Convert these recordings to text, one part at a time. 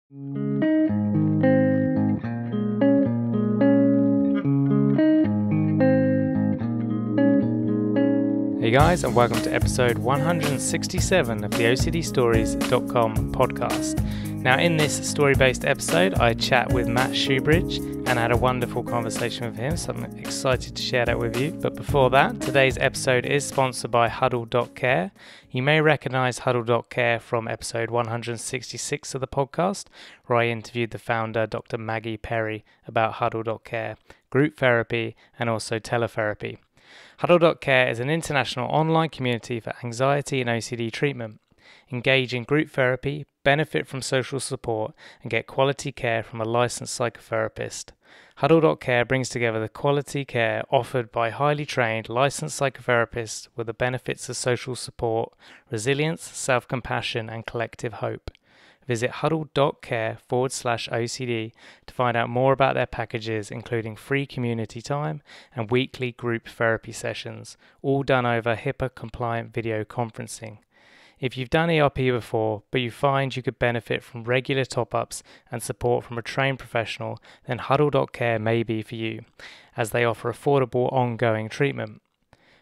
Hey guys, and welcome to episode 167 of the OCDstories.com podcast. Now, in this story-based episode, I chat with Matt Shoobridge and had a wonderful conversation with him, so I'm excited to share that with you. But before that, today's episode is sponsored by huddle.care. You may recognize huddle.care from episode 166 of the podcast, where I interviewed the founder, Dr. Maggie Perry, about huddle.care, group therapy, and also teletherapy. Huddle.care is an international online community for anxiety and OCD treatment. Engage in group therapy, benefit from social support, and get quality care from a licensed psychotherapist. Huddle.care brings together the quality care offered by highly trained licensed psychotherapists with the benefits of social support, resilience, self-compassion, and collective hope. Visit huddle.care/OCD to find out more about their packages, including free community time and weekly group therapy sessions, all done over HIPAA-compliant video conferencing. If you've done ERP before, but you find you could benefit from regular top-ups and support from a trained professional, then huddle.care may be for you, as they offer affordable ongoing treatment.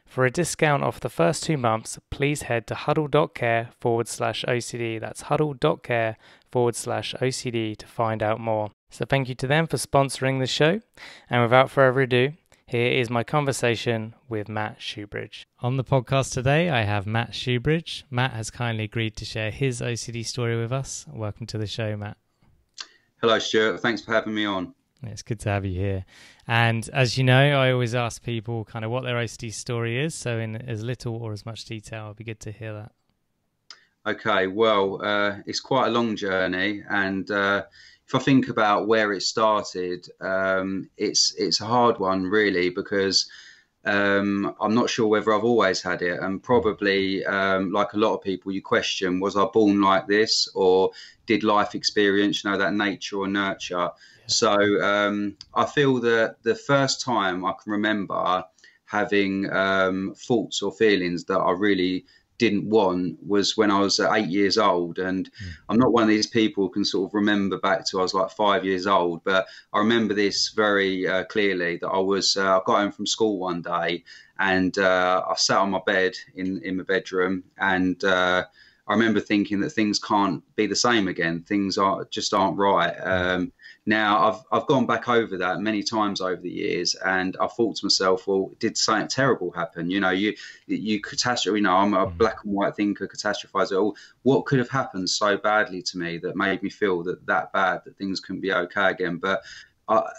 For a discount off the first 2 months, please head to huddle.care/OCD. That's huddle.care/OCD to find out more. So thank you to them for sponsoring the show. And without further ado, here is my conversation with Matt Shoobridge. On the podcast today, I have Matt Shoobridge. Matt has kindly agreed to share his OCD story with us. Welcome to the show, Matt. Hello, Stuart. Thanks for having me on. It's good to have you here. And as you know, I always ask people kind of what their OCD story is. So in as little or as much detail, it'd be good to hear that. Okay, well, it's quite a long journey. And if I think about where it started, it's a hard one, really, because I'm not sure whether I've always had it. And probably, like a lot of people, you question, was I born like this, or did life experience, that nature or nurture? So I feel that the first time I can remember having thoughts or feelings that I really didn't want was when I was 8 years old. And I'm not one of these people who can sort of remember back to I was like 5 years old, but I remember this very clearly, that I got home from school one day, and I sat on my bed in my bedroom, and I remember thinking that things can't be the same again. Things aren't right. Now I've gone back over that many times over the years, and I thought to myself, well, did something terrible happen? You catastrophe. I'm a black and white thinker, catastrophizer. Oh, what could have happened so badly to me that made me feel that bad, that things couldn't be okay again? But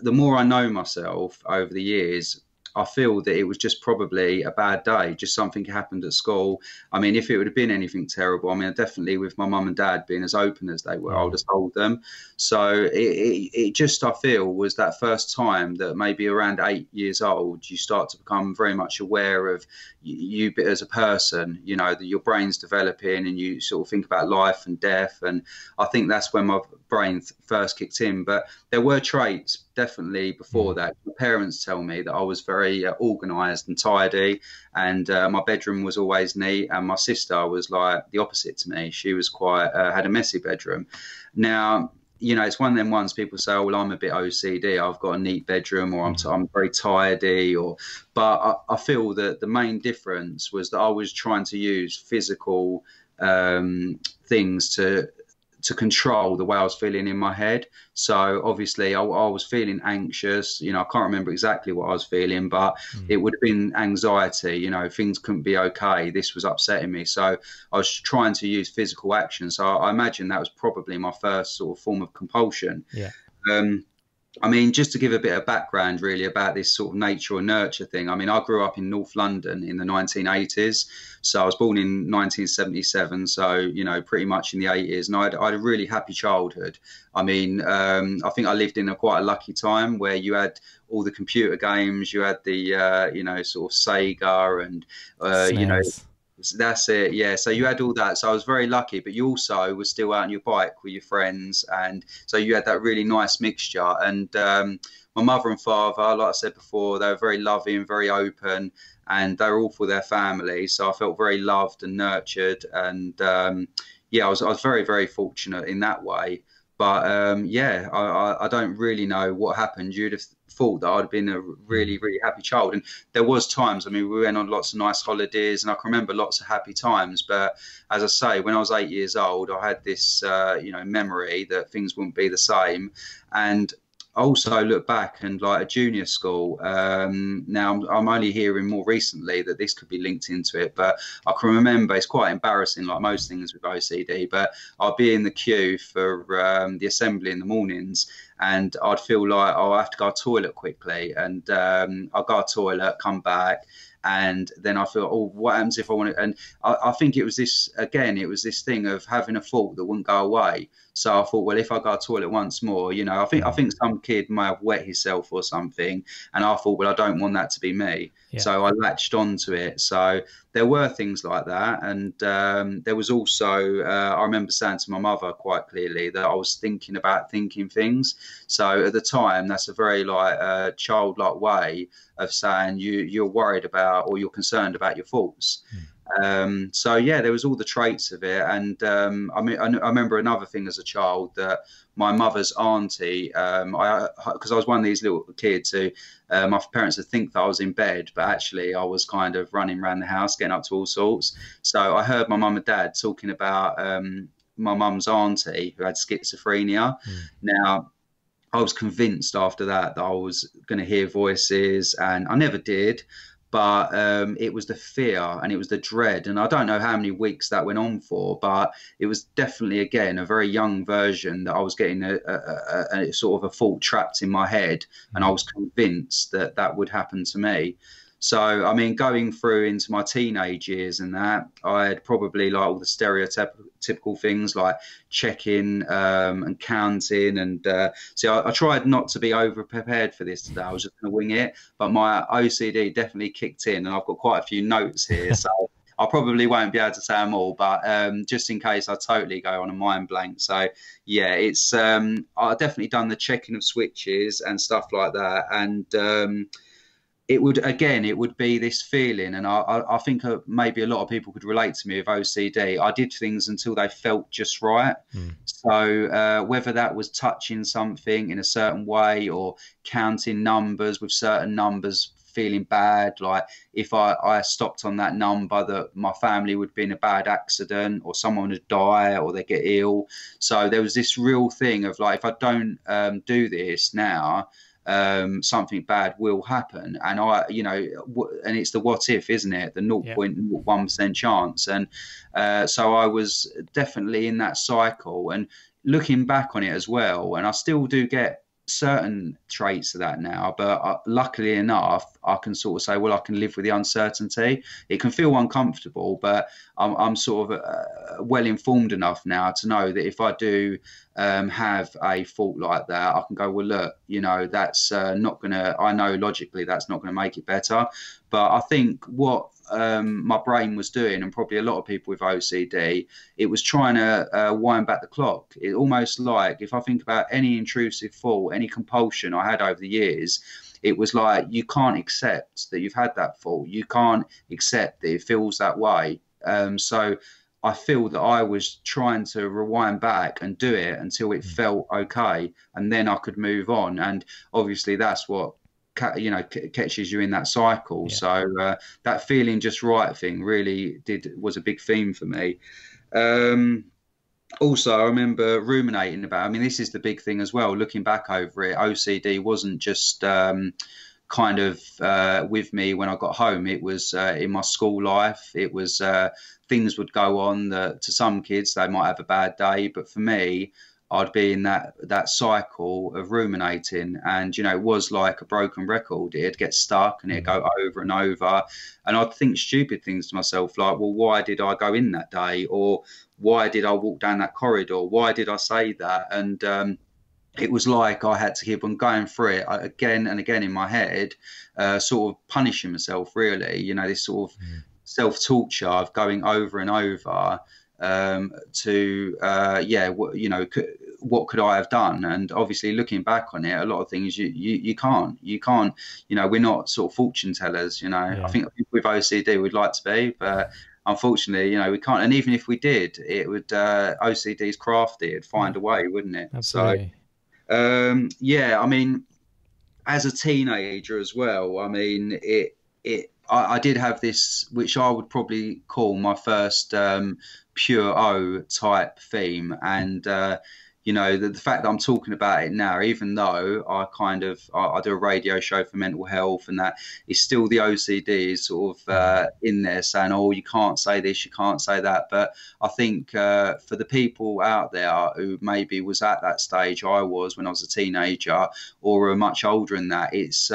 the more I know myself over the years, I feel that it was just probably a bad day, just something happened at school. I mean, if it would have been anything terrible, definitely with my mum and dad being as open as they were, I would have told them. So it just, I feel, was that first time that maybe around 8 years old, you start to become very much aware of you as a person, that your brain's developing, and you sort of think about life and death. And I think that's when my brain first kicked in. But there were traits definitely before that. My parents tell me that I was very organised and tidy, and my bedroom was always neat, and my sister was like the opposite to me. She was quite had a messy bedroom. Now, it's one of them ones people say, oh, well, I'm a bit OCD, I've got a neat bedroom, or I'm very tidy, but I feel that the main difference was that I was trying to use physical things to control the way I was feeling in my head. So obviously I was feeling anxious. I can't remember exactly what I was feeling, but it would have been anxiety. Things couldn't be okay. This was upsetting me. So I was trying to use physical action. So I imagine that was probably my first sort of form of compulsion. Yeah. Just to give a bit of background really about this sort of nature or nurture thing. I grew up in North London in the 1980s. So I was born in 1977. So, pretty much in the 80s. And I had a really happy childhood. I think I lived in quite a lucky time where you had all the computer games, you had the, sort of Sega and, That's it, yeah. So you had all that. So I was very lucky, but you also were still out on your bike with your friends, and so you had that really nice mixture. And my mother and father, like I said before, they were very loving, very open, and they were all for their family. So I felt very loved and nurtured, and I was very, very fortunate in that way. But yeah, I don't really know what happened. You'd have thought that I'd been a really, really happy child. And there was times, I mean, we went on lots of nice holidays and I can remember lots of happy times. But as I say, when I was 8 years old, I had this, memory that things wouldn't be the same. And I also look back and like a junior school. Now I'm only hearing more recently that this could be linked into it, but I can remember it's quite embarrassing, like most things with OCD. But I'd be in the queue for the assembly in the mornings, and I'd feel like, oh, I have to go to the toilet quickly, and I'll go to the toilet, come back. And then I feel, oh, what happens if I want to? And I think it was this, again, it was this thing of having a thought that wouldn't go away. So I thought, well, if I go to the toilet once more, I think some kid may have wet himself or something. And I thought, well, I don't want that to be me. Yeah. So I latched onto it. So there were things like that. And there was also, I remember saying to my mother quite clearly that I was thinking about thinking things. So at the time, that's a very like childlike way of saying you're worried about or you're concerned about your thoughts. So yeah, there was all the traits of it. And I remember another thing as a child that my mother's auntie, because I was one of these little kids who my parents would think that I was in bed, but actually I was kind of running around the house, getting up to all sorts. So I heard my mum and dad talking about my mum's auntie who had schizophrenia. Now, I was convinced after that I was going to hear voices, and I never did. But it was the fear and it was the dread. And I don't know how many weeks that went on for, but it was definitely, again, a very young version that I was getting a sort of a thought trapped in my head. And I was convinced that that would happen to me. So, I mean, going through into my teenage years and that, I had probably like all the stereotypical things like checking and counting. And see, I tried not to be over prepared for this today. I was just going to wing it. But my OCD definitely kicked in, and I've got quite a few notes here. So I probably won't be able to say them all, but just in case I totally go on a mind blank. So, yeah, it's I've definitely done the checking of switches and stuff like that. And it would be this feeling, and I think maybe a lot of people could relate to me with OCD. I did things until they felt just right. So whether that was touching something in a certain way or counting numbers with certain numbers feeling bad, like if I stopped on that number, that my family would be in a bad accident or someone would die or they get ill. So there was this real thing of like, if I don't do this now, something bad will happen. And and it's the what if, isn't it? The 0.1% chance. And so I was definitely in that cycle, and looking back on it as well, and I still do get certain traits of that now, but luckily enough, I can sort of say, well, I can live with the uncertainty. It can feel uncomfortable, but I'm sort of well informed enough now to know that if I do have a fault like that, I can go, well, look, that's not gonna, I know logically that's not gonna make it better. But I think what my brain was doing, and probably a lot of people with OCD, it was trying to wind back the clock. It almost like, if I think about any intrusive thought, any compulsion I had over the years, it was like, you can't accept that you've had that thought. You can't accept that it feels that way. So I feel that I was trying to rewind back and do it until it felt okay, and then I could move on. And obviously that's what catches you in that cycle. Yeah. So that feeling just right thing really was a big theme for me. Also, I remember ruminating about, I mean, this is the big thing as well, looking back over it, OCD wasn't just kind of with me when I got home. It was in my school life. It was things would go on that to some kids, they might have a bad day, but for me, I'd be in that cycle of ruminating, and it was like a broken record. It'd get stuck and it'd go over and over, and I'd think stupid things to myself like, well, why did I go in that day, or why did I walk down that corridor, why did I say that? And it was like I had to keep on going through it again and again in my head, sort of punishing myself, really, this sort of self-torture of going over and over what could I have done? And obviously looking back on it, a lot of things you can't, we're not sort of fortune tellers, Yeah. I think people with OCD would like to be, but unfortunately, we can't. And even if we did, it would OCD's crafty. It'd find a way, wouldn't it? Absolutely. Yeah, I mean, as a teenager as well, I mean, I did have this, which I would probably call my first pure O type theme. And, the fact that I'm talking about it now, even though I do a radio show for mental health, and that is still the OCD is sort of in there saying, oh, you can't say this, you can't say that. But I think for the people out there who maybe was at that stage I was when I was a teenager, or are much older than that, it's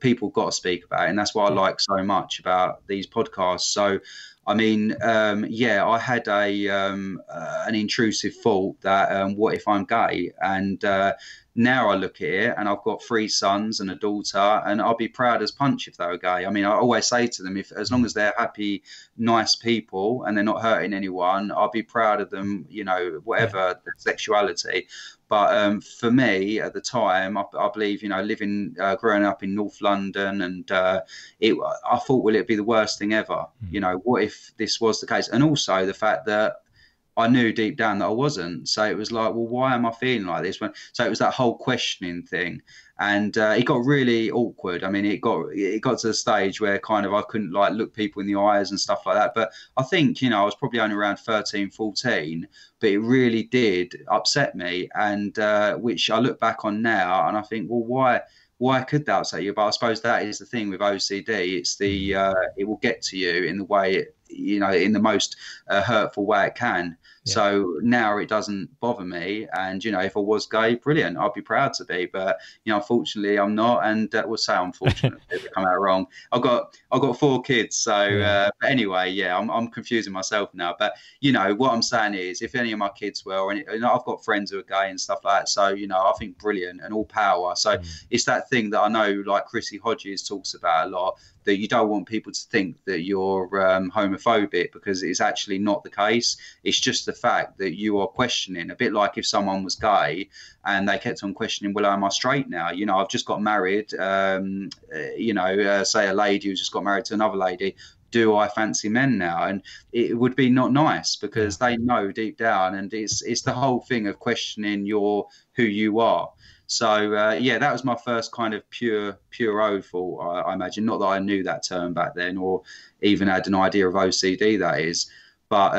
people got to speak about it, and that's what I like so much about these podcasts. So I mean, I had an intrusive thought that what if I'm gay? And now I look at it, and I've got 3 sons and a daughter, and I'll be proud as punch if they were gay. I mean, I always say to them, if as long as they're happy, nice people, and they're not hurting anyone, I'll be proud of them, whatever their sexuality. But for me at the time, I believe, growing up in North London, and I thought, will it be the worst thing ever? What if this was the case? And also the fact that I knew deep down that I wasn't. So it was like, well, why am I feeling like this? So it was that whole questioning thing. And it got really awkward. I mean, it got to the stage where kind of I couldn't like look people in the eyes and stuff like that. But I think, I was probably only around 13, 14, but it really did upset me. And which I look back on now and I think, well, why could that upset you? But I suppose that is the thing with OCD. It's it will get to you in the way in the most hurtful way it can. Yeah. So now it doesn't bother me. And, if I was gay, brilliant, I'd be proud to be. But, unfortunately, I'm not. And we'll say unfortunately, if it come out wrong. I've got 4 kids. So but anyway, I'm confusing myself now. But, what I'm saying is if any of my kids were, and I've got friends who are gay and stuff like that. So, I think brilliant and all power. So it's that thing that I know, like Chrissy Hodges talks about a lot, that you don't want people to think that you're homophobic, because it's actually not the case. It's just the fact that you are questioning, a bit like if someone was gay and they kept on questioning, well, am I straight now? I've just got married, say a lady who's just got married to another lady. Do I fancy men now? And it would be not nice, because they know deep down, and it's the whole thing of questioning who you are. So, that was my first kind of pure O thought, I imagine. Not that I knew that term back then, or even had an idea of OCD, that is. But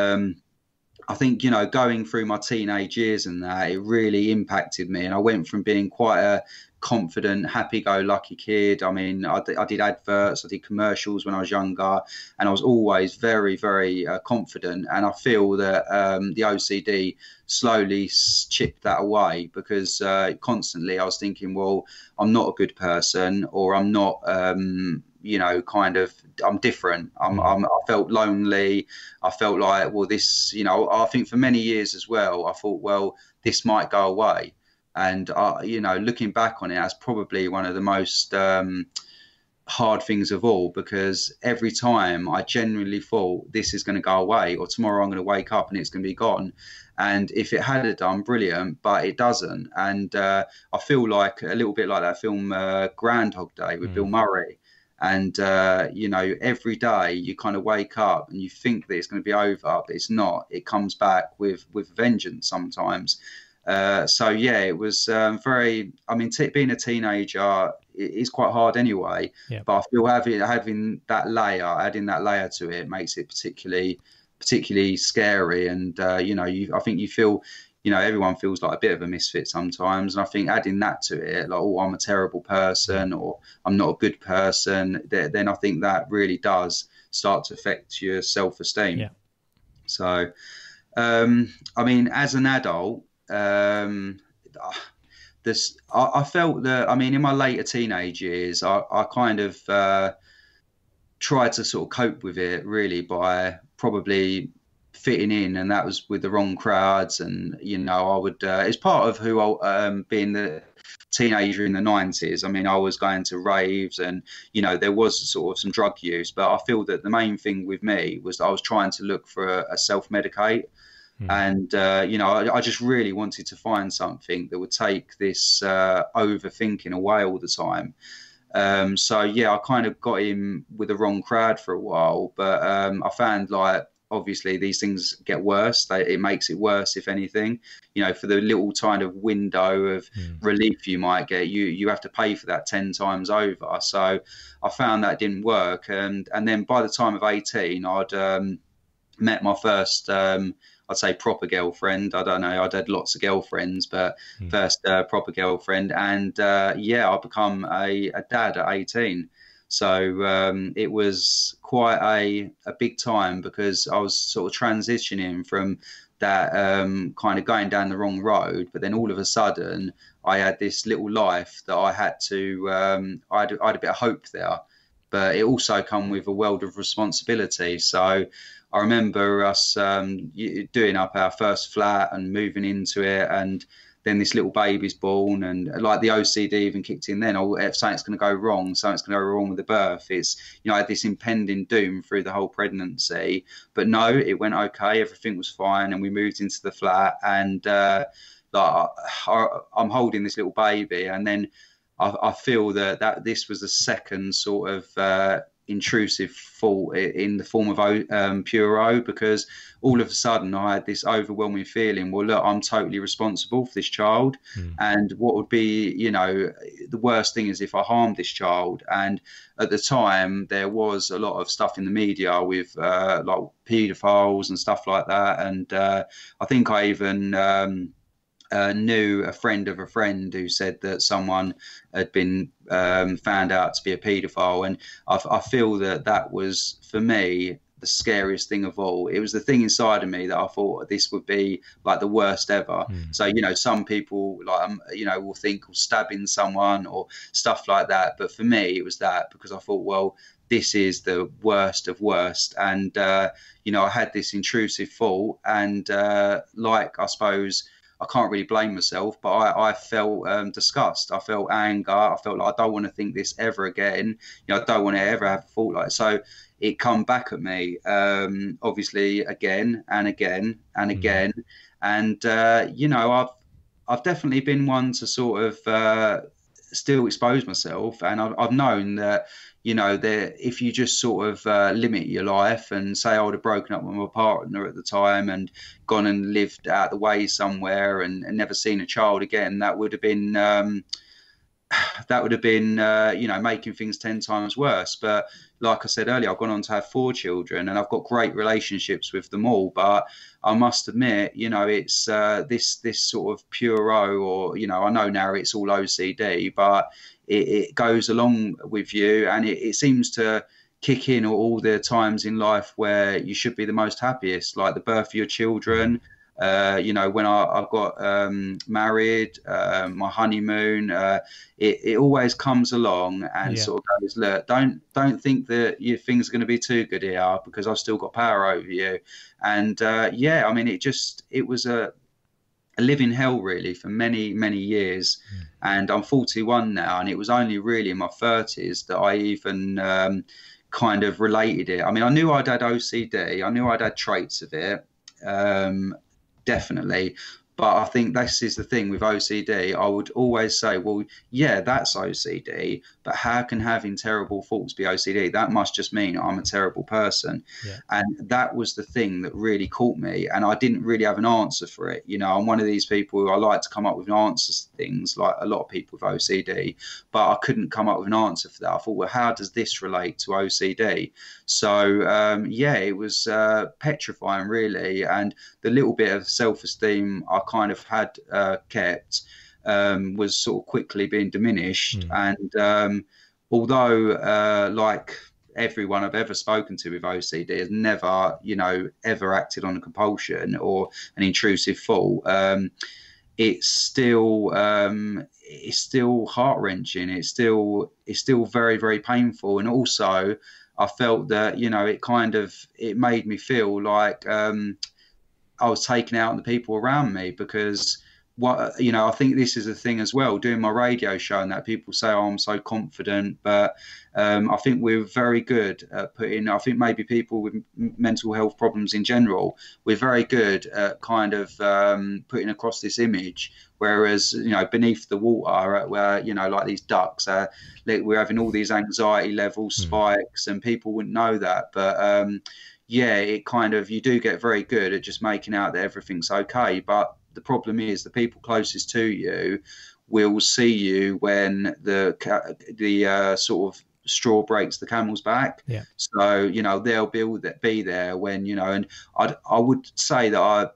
I think, going through my teenage years and that, it really impacted me. And I went from being quite a confident, happy-go-lucky kid. I mean, I did adverts, I did commercials when I was younger, and I was always very, very confident. And I feel that the OCD slowly chipped that away, because constantly I was thinking, well, I'm not a good person, or I'm not, I'm different. I felt lonely. I felt like, well, this, I think for many years as well, I thought, well, this might go away. And, looking back on it, that's probably one of the most hard things of all, because every time I genuinely thought this is going to go away, or tomorrow I'm going to wake up and it's going to be gone. And if it had done, brilliant, but it doesn't. And I feel like a little bit like that film Groundhog Day with Bill Murray. And, every day you kind of wake up and you think that it's going to be over, but it's not. It comes back with vengeance sometimes. It was very, I mean, being a teenager is quite hard anyway, but I feel having that layer, adding that layer to it makes it particularly scary. And, I think you feel, everyone feels like a bit of a misfit sometimes. And I think adding that to it, like, oh, I'm a terrible person, or I'm not a good person, then I think that really does start to affect your self-esteem. Yeah. So, I mean, as an adult, I felt that, I mean, in my later teenage years, I kind of tried to sort of cope with it really by probably fitting in, and that was with the wrong crowds. And I would it's part of who being the teenager in the 90s. I mean, I was going to raves, and there was sort of some drug use, but I feel that the main thing with me was that I was trying to look for a self-medicate. And, I just really wanted to find something that would take this overthinking away all the time. So yeah, I kind of got in with the wrong crowd for a while, but I found like obviously these things get worse. It makes it worse, if anything. For the little kind of window of relief you might get, you have to pay for that 10 times over. So I found that didn't work, and then by the time of 18, I'd met my first, I'd say, proper girlfriend. I don't know, I'd had lots of girlfriends, but first proper girlfriend. And yeah, I become a dad at 18. So it was quite a big time, because I was sort of transitioning from that kind of going down the wrong road. But then all of a sudden, I had this little life that I had to, I had a bit of hope there. But it also come with a world of responsibility. So I remember us doing up our first flat and moving into it, and then this little baby's born, and like the OCD even kicked in then. Oh, if something's going to go wrong, something's going to go wrong with the birth. It's, I had this impending doom through the whole pregnancy. But no, it went okay. Everything was fine, and we moved into the flat, and like I'm holding this little baby, and then I feel that this was the second sort of intrusive thought in the form of Puro, because all of a sudden I had this overwhelming feeling, well, look, I'm totally responsible for this child. And what would be, the worst thing is if I harmed this child. And at the time, there was a lot of stuff in the media with like paedophiles and stuff like that. And I think I even knew a friend of a friend who said that someone had been found out to be a paedophile. And I feel that was, for me, the scariest thing of all. It was the thing inside of me that I thought this would be like the worst ever. So, some people like, will think of stabbing someone or stuff like that. But for me, it was that, because I thought, well, this is the worst of worst. And, I had this intrusive thought, and like, I suppose, I can't really blame myself, but I felt disgust. I felt anger. I felt like I don't want to think this ever again. I don't want to ever have a thought like it. So it come back at me, obviously, again and again and again. And I've definitely been one to sort of still expose myself, and I've known that. If you just sort of limit your life, and say I would have broken up with my partner at the time and gone and lived out the way somewhere and never seen a child again, that would have been making things 10 times worse. But like I said earlier, I've gone on to have 4 children, and I've got great relationships with them all. But I must admit, it's this sort of Puro, or I know now it's all OCD, but it goes along with you, and it seems to kick in all the times in life where you should be the most happiest, like the birth of your children. When I got married, my honeymoon, it always comes along and sort of goes, look, don't think that your things are going to be too good here, because I've still got power over you. And I mean, it was a living hell really for many, many years. And I'm 41 now, and it was only really in my 30s that I even kind of related it. I mean, I knew I'd had OCD, I knew I'd had traits of it, definitely. But I think this is the thing with OCD. I would always say, well, yeah, that's OCD, but how can having terrible thoughts be OCD? That must just mean I'm a terrible person. And that was the thing that really caught me. And I didn't really have an answer for it. I'm one of these people who I like to come up with answers to things, like a lot of people with OCD, but I couldn't come up with an answer for that. I thought, well, how does this relate to OCD? So, it was petrifying, really. And the little bit of self-esteem I kind of had kept was sort of quickly being diminished. And although like everyone I've ever spoken to with OCD has never, ever acted on a compulsion or an intrusive thought, it's still heart-wrenching. It's still very, very painful. And also I felt that, it made me feel like I was taken out on the people around me, because what, you know, I think this is a thing as well, doing my radio show, and that people say, oh, I'm so confident, but I think we're very good at putting, I think maybe people with mental health problems in general, we're very good at kind of putting across this image, whereas, you know, beneath the water, where, you know, like these ducks, we're having all these anxiety level spikes, and people wouldn't know that, but yeah, it kind of, you do get very good at just making out that everything's okay, but the problem is the people closest to you will see you when the sort of straw breaks the camel's back. Yeah. So, you know, they'll be there when, you know, and I would say that I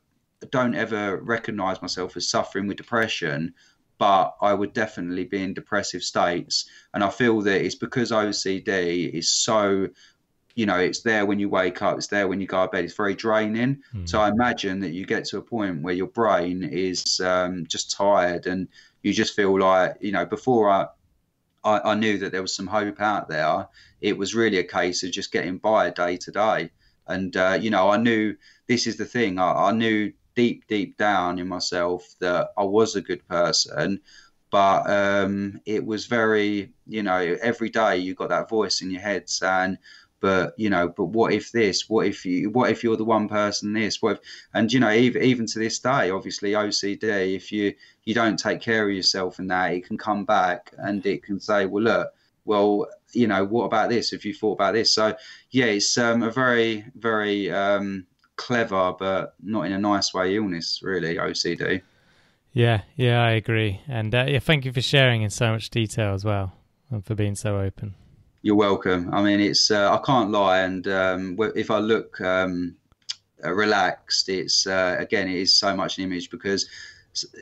don't ever recognize myself as suffering with depression, but I would definitely be in depressive states. And I feel that it's because OCD is so, you know, it's there when you wake up, it's there when you go to bed, it's very draining. So I imagine that you get to a point where your brain is just tired, and you just feel like, you know, before I knew that there was some hope out there, it was really a case of just getting by day to day. And, you know, I knew, this is the thing, I knew deep down in myself that I was a good person, but it was very, you know, every day you got that voice in your head saying, but, you know, but what if this, what if you're the one person this, what if, and, you know, even to this day, obviously OCD, if you don't take care of yourself and that, it can come back and it can say, well, look, well, you know, what about this, if you thought about this? So yeah, it's a very, very clever, but not in a nice way, illness, really, OCD. Yeah, I agree. And yeah, thank you for sharing in so much detail as well, and for being so open. You're welcome. I mean, it's I can't lie, and if I look relaxed, it's again, it is so much an image, because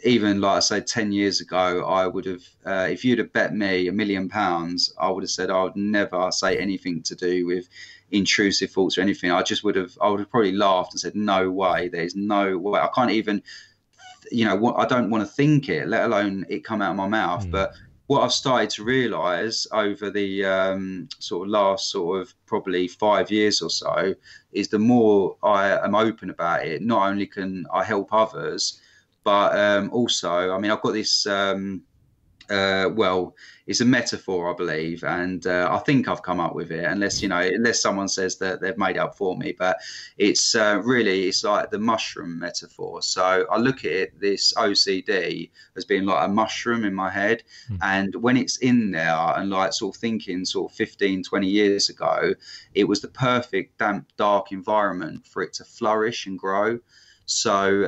even, like I say, 10 years ago, I would have, if you'd have bet me £1 million, I would have said I would never say anything to do with intrusive thoughts or anything. I would have probably laughed and said, no way, there's no way. I can't even, you know, I don't want to think it, let alone it come out of my mouth. But what I've started to realise over the sort of last sort of probably 5 years or so is, the more I am open about it, not only can I help others, but also, I mean, I've got this, well, it's a metaphor, I believe, and I think I've come up with it, unless someone says that they've made it up for me, but it's really, it's like the mushroom metaphor. So I look at it, this OCD, as being like a mushroom in my head, and when it's in there, and like sort of thinking sort of 15, 20 years ago, it was the perfect damp, dark environment for it to flourish and grow. So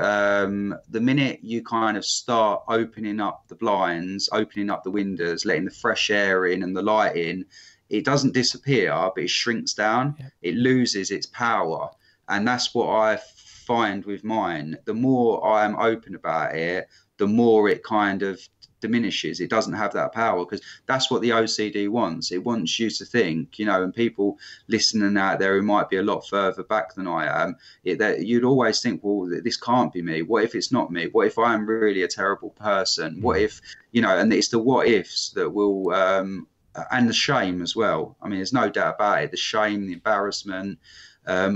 the minute you kind of start opening up the blinds, opening up the windows, letting the fresh air in and the light in, it doesn't disappear, but it shrinks down. Yeah. It loses its power. And that's what I find with mine. The more I am open about it, the more it kind of diminishes. It doesn't have that power, because that's what the OCD wants. It wants you to think, you know, and people listening out there who might be a lot further back than I am, that you'd always think, well, this can't be me. What if it's not me? What if I am really a terrible person? What if, you know, and it's the what ifs that will, and the shame as well. I mean, there's no doubt about it. The shame, the embarrassment,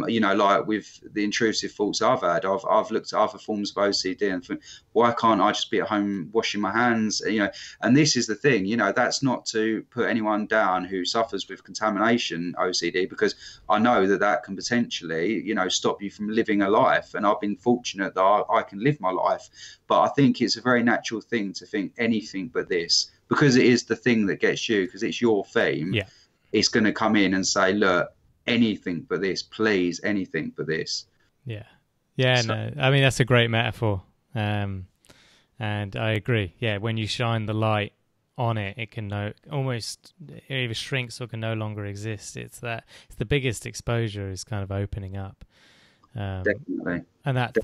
you know, like with the intrusive thoughts I've had, I've looked at other forms of OCD and think, why can't I just be at home washing my hands? You know, and this is the thing, you know, that's not to put anyone down who suffers with contamination OCD, because I know that can potentially, you know, stop you from living a life. And I've been fortunate that I can live my life. But I think it's a very natural thing to think anything but this, because it is the thing that gets you, because it's your theme. Yeah. It's going to come in and say, look, anything but this, please, anything but this. No, I mean, that's a great metaphor, and I agree. Yeah, when you shine the light on it, it can almost either shrinks or can no longer exist. It's the biggest exposure is kind of opening up. Definitely. And that's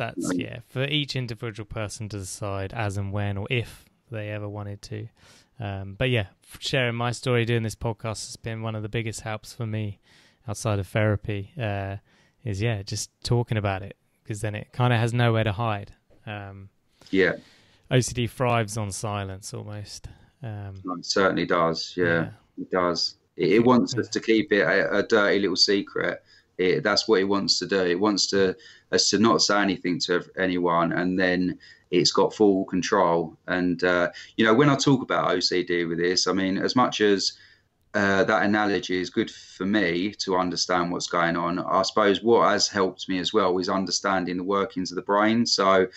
for each individual person to decide as and when or if they ever wanted to. But yeah, sharing my story, doing this podcast has been one of the biggest helps for me outside of therapy, is just talking about it, because then it kind of has nowhere to hide. OCD thrives on silence almost. It certainly does. It does. It wants us to keep it a dirty little secret. That's what it wants to do. It wants us to not say anything to anyone, and then it's got full control. And when I talk about OCD with this, I mean, as much as that analogy is good for me to understand what's going on, I suppose what has helped me as well is understanding the workings of the brain. So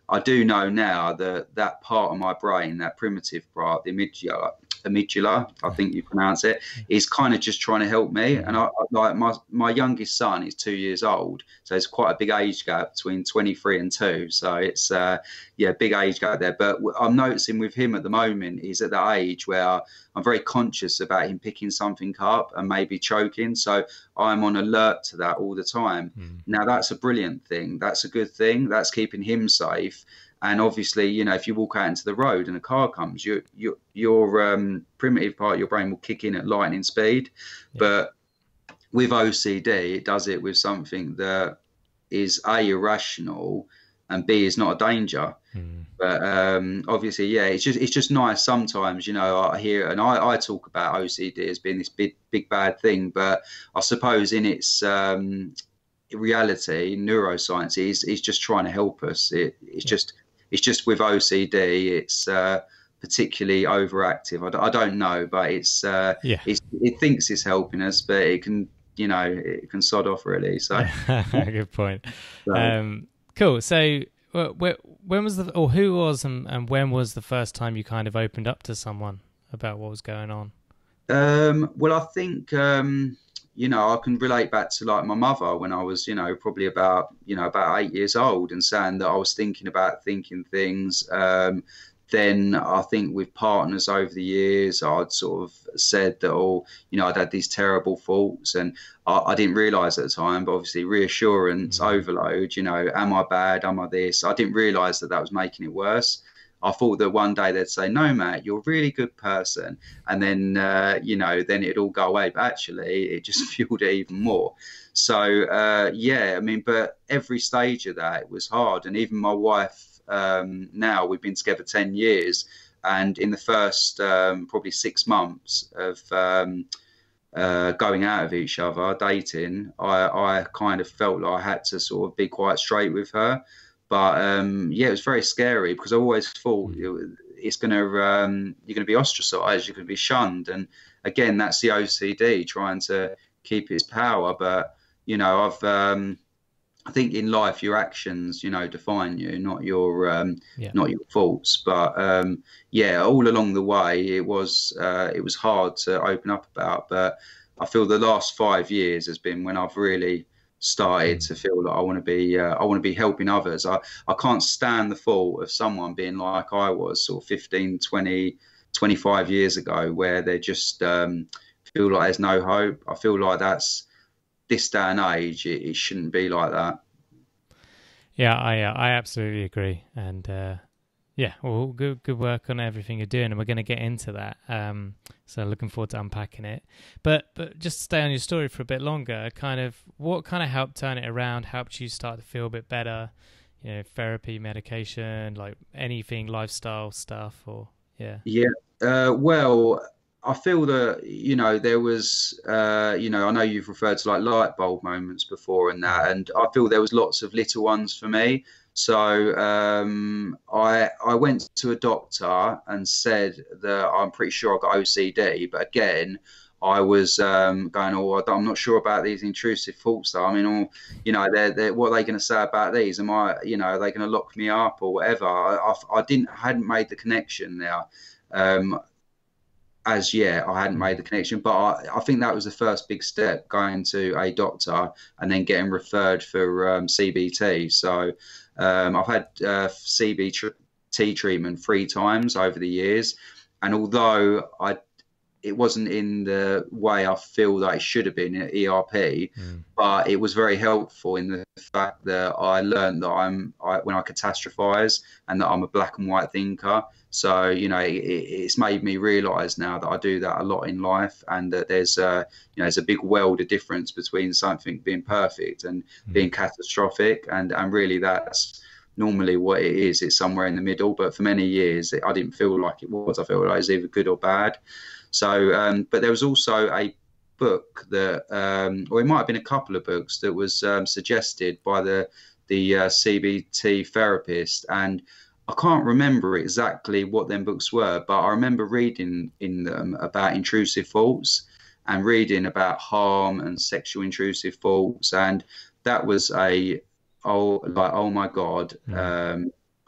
I do know now that that part of my brain, that primitive part, the amygdala, I think you pronounce it, is kind of just trying to help me. And I like my youngest son is 2 years old, so it's quite a big age gap between 23 and 2. So it's big age gap there. But I'm noticing with him at the moment, he's at that age where I'm very conscious about him picking something up and maybe choking. So I'm on alert to that all the time. Now that's a brilliant thing. That's a good thing. That's keeping him safe. And obviously, if you walk out into the road and a car comes, your primitive part of your brain will kick in at lightning speed. Yeah. But with OCD, it does it with something that is A, irrational, and B, is not a danger. But obviously, it's just nice sometimes, I hear, and I talk about OCD as being this big bad thing, but I suppose in its reality, neuroscience is just trying to help us. It's just with OCD, it's particularly overactive. I don't know, but it thinks it's helping us, but it can, it can sod off really. So good point. So. Cool. So when was who was and when was the first time you kind of opened up to someone about what was going on? Well, I think I can relate back to like my mother when I was, probably about 8 years old, and saying that I was thinking things. Then I think with partners over the years, I'd sort of said that, I'd had these terrible thoughts, and I didn't realise at the time, but obviously reassurance overload, am I bad? Am I this? I didn't realise that was making it worse. I thought that one day they'd say, no, Matt, you're a really good person. And then, then it'd all go away. But actually, it just fueled it even more. So, but every stage of that, it was hard. And even my wife, now we've been together 10 years. And in the first probably 6 months of going out of each other, dating, I kind of felt like I had to sort of be quite straight with her. But it was very scary because I always thought it's you're going to be ostracized, you're going to be shunned, and again, that's the OCD trying to keep its power. But I think in life your actions, define you, not your faults. But all along the way, it was hard to open up about. But I feel the last 5 years has been when I've really started to feel that I want to be helping others. I can't stand the thought of someone being like I was sort of 15, 20, 25 years ago, where they just feel like there's no hope. I feel like that's this day and age. It shouldn't be like that. Yeah, I absolutely agree. And well, good work on everything you're doing, and we're going to get into that. So looking forward to unpacking it. But just to stay on your story for a bit longer, what kind of helped turn it around, helped you start to feel a bit better? Therapy, medication, like anything, lifestyle stuff, or well, I feel that there was I know you've referred to like light bulb moments before and that, and I feel there was lots of little ones for me. So I went to a doctor and said that I'm pretty sure I got OCD, but again, I was going, I'm not sure about these intrusive thoughts though. I mean, what are they going to say about these? Am I, are they going to lock me up or whatever? I hadn't made the connection there. As yet, I hadn't made the connection, but I think that was the first big step, going to a doctor and then getting referred for CBT. So I've had CBT treatment 3 times over the years, and although it wasn't in the way I feel that it should have been at ERP, but it was very helpful in the fact that I learned that when I catastrophize, and that I'm a black and white thinker. So, it's made me realize now that I do that a lot in life, and that there's a big world of difference between something being perfect and being catastrophic. And really that's normally what it is. It's somewhere in the middle. But for many years, I didn't feel like it was. I felt like it was either good or bad. So, but there was also a book that, or it might have been a couple of books that was suggested by the CBT therapist, and I can't remember exactly what them books were, but I remember reading in them about intrusive thoughts and reading about harm and sexual intrusive thoughts, and that was oh my God,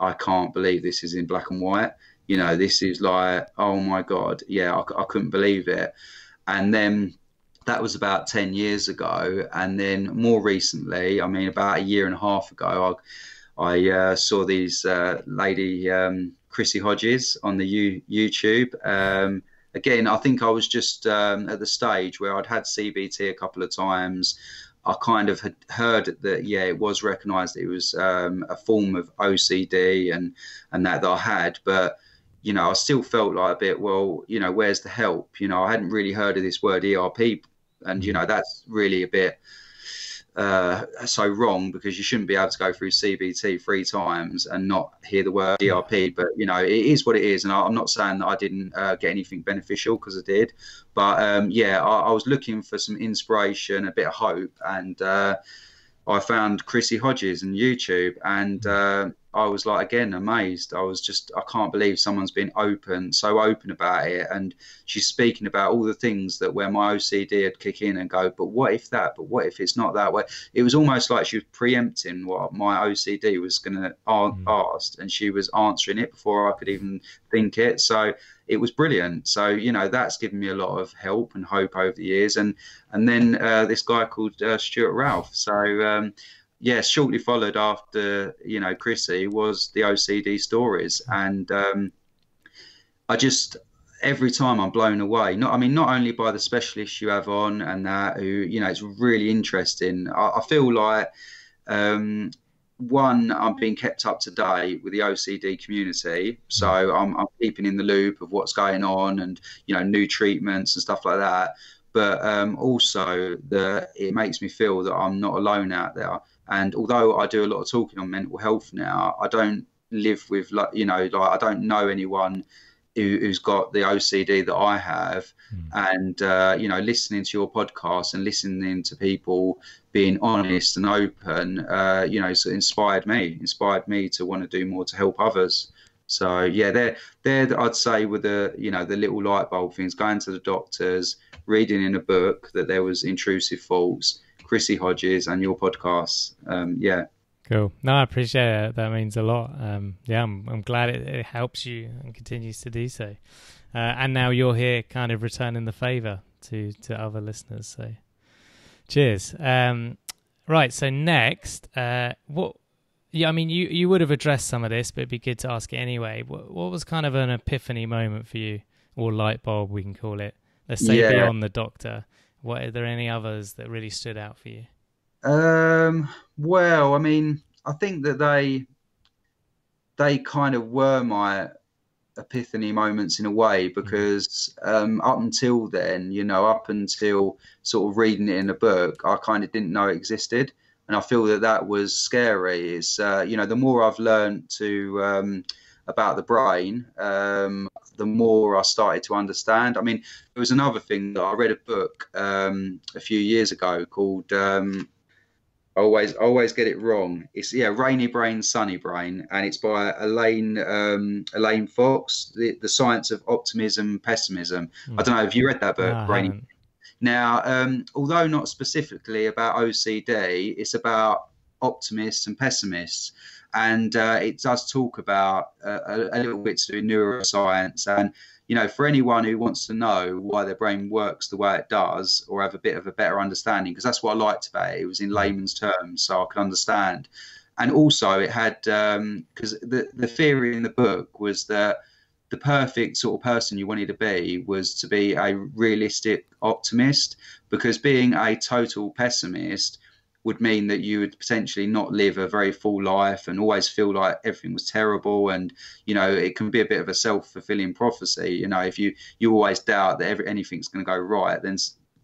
I can't believe this is in black and white. This is like, oh my God, yeah, I couldn't believe it. And then that was about 10 years ago. And then more recently, I mean, about a year and a half ago, I saw these lady, Chrissy Hodges, on the YouTube. Again, I think I was just at the stage where I'd had CBT a couple of times. I kind of had heard that, yeah, it was recognised it was a form of OCD and that I had, but I still felt like a bit, well, where's the help? I hadn't really heard of this word ERP, and that's really a bit so wrong, because you shouldn't be able to go through CBT 3 times and not hear the word DRP. But it is what it is, and I'm not saying that I didn't get anything beneficial, because I did. But I was looking for some inspiration, a bit of hope, and I found Chrissy Hodges on YouTube, and I was like, again, amazed. I can't believe someone's been so open about it. And she's speaking about all the things that where my OCD would kick in and go, but what if that? But what if it's not that way? It was almost like she was preempting what my OCD was going to ask, and she was answering it before I could even think it. So it was brilliant. So, that's given me a lot of help and hope over the years. And then this guy called Stuart Ralph. So, shortly followed after, Chrissy was the OCD Stories. And every time I'm blown away, not only by the specialists you have on and that, who, it's really interesting. I feel like, one, I'm being kept up to date with the OCD community. So I'm keeping in the loop of what's going on and, new treatments and stuff like that. But also it makes me feel that I'm not alone out there. And although I do a lot of talking on mental health now, I don't live with, I don't know anyone who's got the OCD that I have. And, listening to your podcast and listening to people being honest and open, so inspired me to want to do more to help others. So, yeah, they're I'd say, with the little light bulb things, going to the doctors, reading in a book that there was intrusive thoughts, Chrissy Hodges, and your podcasts. Cool. No, I appreciate it. That means a lot. I'm glad it helps you and continues to do so. And now you're here kind of returning the favour to other listeners. So cheers. Right. So next, you would have addressed some of this, but it'd be good to ask it anyway. What was kind of an epiphany moment for you, or light bulb, we can call it? Let's say beyond the doctor. Are there any others that really stood out for you? Well, I think that they kind of were my epiphany moments in a way, because up until then, up until sort of reading it in a book, I kind of didn't know it existed. And I feel that was scary. It's, the more I've learned about the brain, the more I started to understand. There was another thing that I read a book a few years ago called, I always get it wrong. It's Rainy Brain, Sunny Brain, and it's by Elaine Fox, the Science of Optimism, Pessimism. I don't know, have you read that book? No, Rainy. Now, although not specifically about OCD, it's about optimists and pessimists. And it does talk about a little bit to do with neuroscience. And, for anyone who wants to know why their brain works the way it does, or have a bit of a better understanding, because that's what I liked about it. It was in layman's terms, so I could understand. And also it had, because the theory in the book was that the perfect sort of person you wanted to be was to be a realistic optimist, because being a total pessimist would mean that you would potentially not live a very full life and always feel like everything was terrible. And, it can be a bit of a self-fulfilling prophecy. If you always doubt that anything's going to go right, then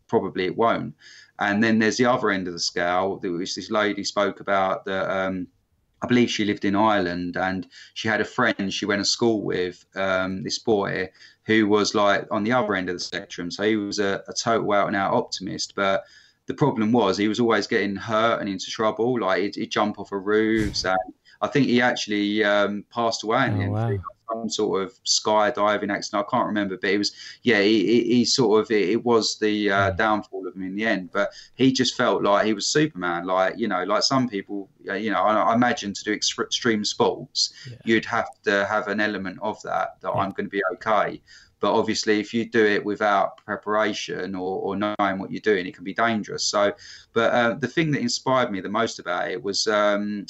probably it won't. And then there's the other end of the scale, which this lady spoke about, that I believe she lived in Ireland, and she had a friend she went to school with, this boy, who was like on the other end of the spectrum. So he was a total out and out optimist, but the problem was he was always getting hurt and into trouble. Like he'd jump off of roofs. And I think he actually passed away in the Oh, end through wow. some sort of skydiving accident. I can't remember, but it was, yeah, he sort of, it was the Mm. downfall of him in the end. But he just felt like he was Superman. Like, like some people, I imagine to do extreme sports, Yeah. you'd have to have an element of that Yeah. I'm going to be okay. But obviously, if you do it without preparation or knowing what you're doing, it can be dangerous. So, but the thing that inspired me the most about it was an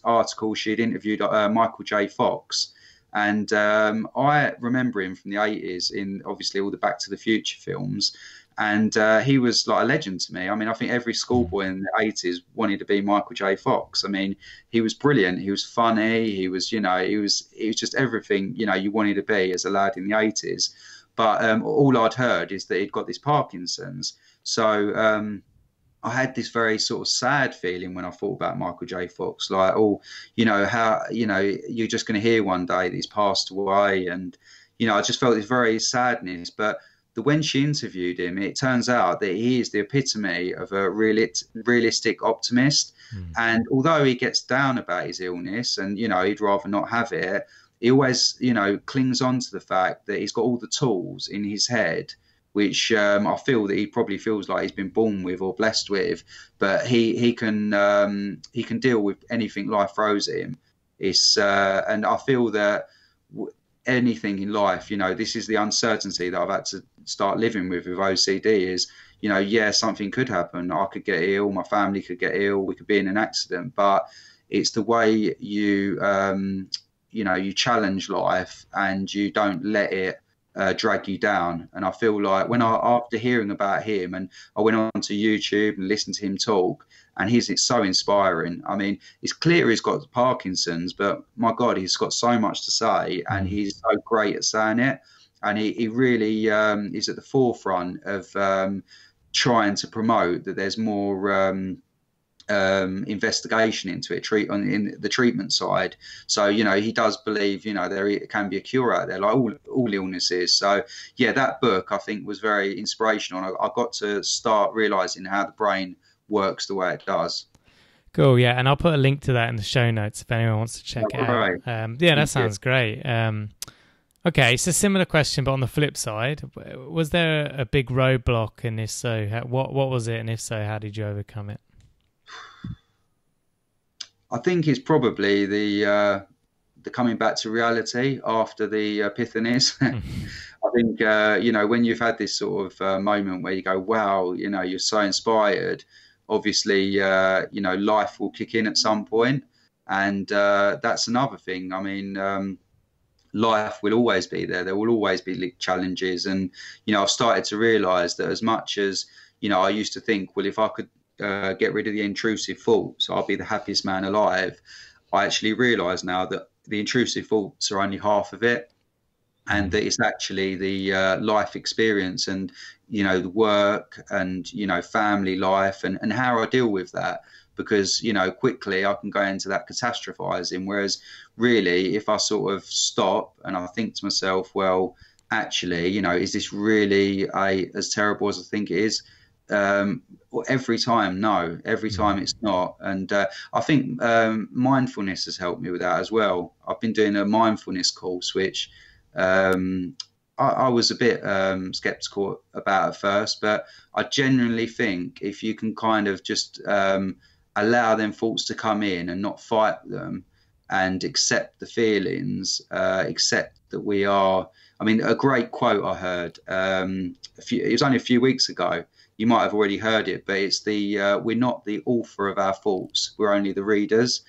article she'd interviewed Michael J. Fox. And I remember him from the 80s in obviously all the Back to the Future films. And he was like a legend to me. I mean, I think every Mm. schoolboy in the 80s wanted to be Michael J. Fox. I mean, he was brilliant. He was funny. He was, he was just everything, you wanted to be as a lad in the 80s. But all I'd heard is that he'd got this Parkinson's. So I had this very sort of sad feeling when I thought about Michael J. Fox, like, oh, how, you're just going to hear one day that he's passed away. And, I just felt this very sadness. But when she interviewed him, it turns out that he is the epitome of a realistic optimist. Mm. And although he gets down about his illness and, he'd rather not have it, he always, clings on to the fact that he's got all the tools in his head, which I feel that he probably feels like he's been born with or blessed with, but he can deal with anything life throws at him. It's and I feel that anything in life, this is the uncertainty that I've had to start living with OCD is, yeah, something could happen. I could get ill, my family could get ill, we could be in an accident, but it's the way you you challenge life and you don't let it drag you down. And I feel like after hearing about him, and I went on to YouTube and listened to him talk, and it's so inspiring. I mean, it's clear he's got Parkinson's, but my God, he's got so much to say, and he's so great at saying it. And he really is at the forefront of trying to promote that there's more investigation into it, in the treatment side. So he does believe there can be a cure out there, like all illnesses. So yeah, that book I think was very inspirational. I got to start realizing how the brain works the way it does. Cool. Yeah, and I'll put a link to that in the show notes if anyone wants to check it out. Yeah, that sounds great. Okay, so similar question, but on the flip side, was there a big roadblock, and if so, what was it, and if so, how did you overcome it? I think it's probably the coming back to reality after the epiphanies. I think when you've had this sort of moment where you go, wow, you're so inspired. Obviously, life will kick in at some point, and that's another thing. I mean, life will always be there. There will always be challenges, and I've started to realise that as much as I used to think, well, if I could get rid of the intrusive thoughts, I'll be the happiest man alive. I actually realise now that the intrusive thoughts are only half of it, and that it's actually the life experience and the work and family life and how I deal with that. Because quickly I can go into that catastrophizing, whereas really if I sort of stop and I think to myself, well, actually, is this really as terrible as I think it is? Every time, no. Every time it's not. And I think mindfulness has helped me with that as well. I've been doing a mindfulness course, which I was a bit skeptical about at first, but I genuinely think if you can kind of just allow them thoughts to come in and not fight them and accept the feelings, accept that we are. I mean, a great quote I heard, it was only a few weeks ago. You might have already heard it, but it's we're not the author of our thoughts, we're only the readers.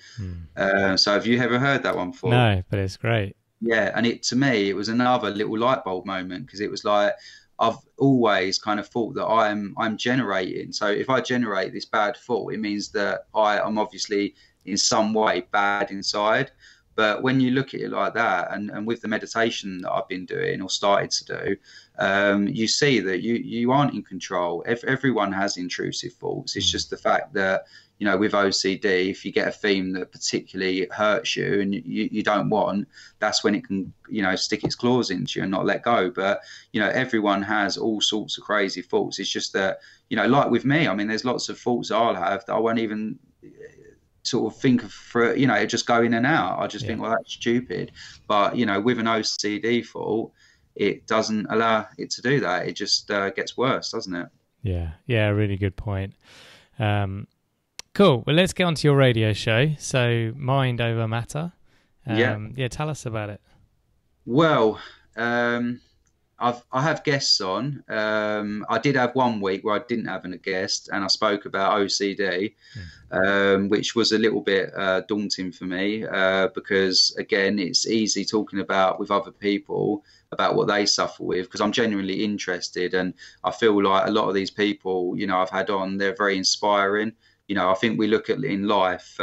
So have you ever heard that one before? No, but it's great. Yeah, and to me, it was another little light bulb moment, because it was like, I've always kind of thought that I'm generating. So if I generate this bad thought, it means that I'm obviously in some way bad inside. But when you look at it like that, and with the meditation that I've been doing or started to do, you see that you aren't in control. Everyone has intrusive thoughts. It's just the fact that, with OCD, if you get a theme that particularly hurts you and you don't want, that's when it can, stick its claws into you and not let go. But, everyone has all sorts of crazy thoughts. It's just that, like with me, I mean, there's lots of thoughts I'll have that I won't even sort of think of for, it just go in and out. I just Yeah. think, well, that's stupid. But with an OCD fault, it doesn't allow it to do that. It just gets worse, doesn't it? Yeah. Yeah. Really good point. Cool. Well, let's get on to your radio show. So, Mind Over Matter. Yeah. Yeah. Tell us about it. Well, I have guests on. I did have one week where I didn't have a guest, and I spoke about OCD, which was a little bit daunting for me because, again, it's easy talking about with other people about what they suffer with, because I'm genuinely interested, and I feel like a lot of these people, I've had on, they're very inspiring. I think we look at in life,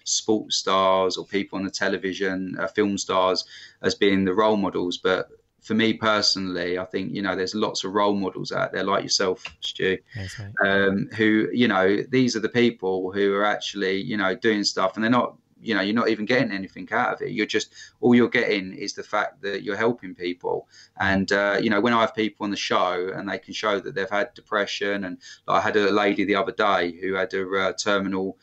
sports stars or people on the television, film stars, as being the role models. But for me personally, I think, there's lots of role models out there like yourself, Stu, Yes, right. who, these are the people who are actually, doing stuff, and they're not, you're not even getting anything out of it. All you're getting is the fact that you're helping people. And, when I have people on the show and they can show that they've had depression, and I had a lady the other day who had a terminal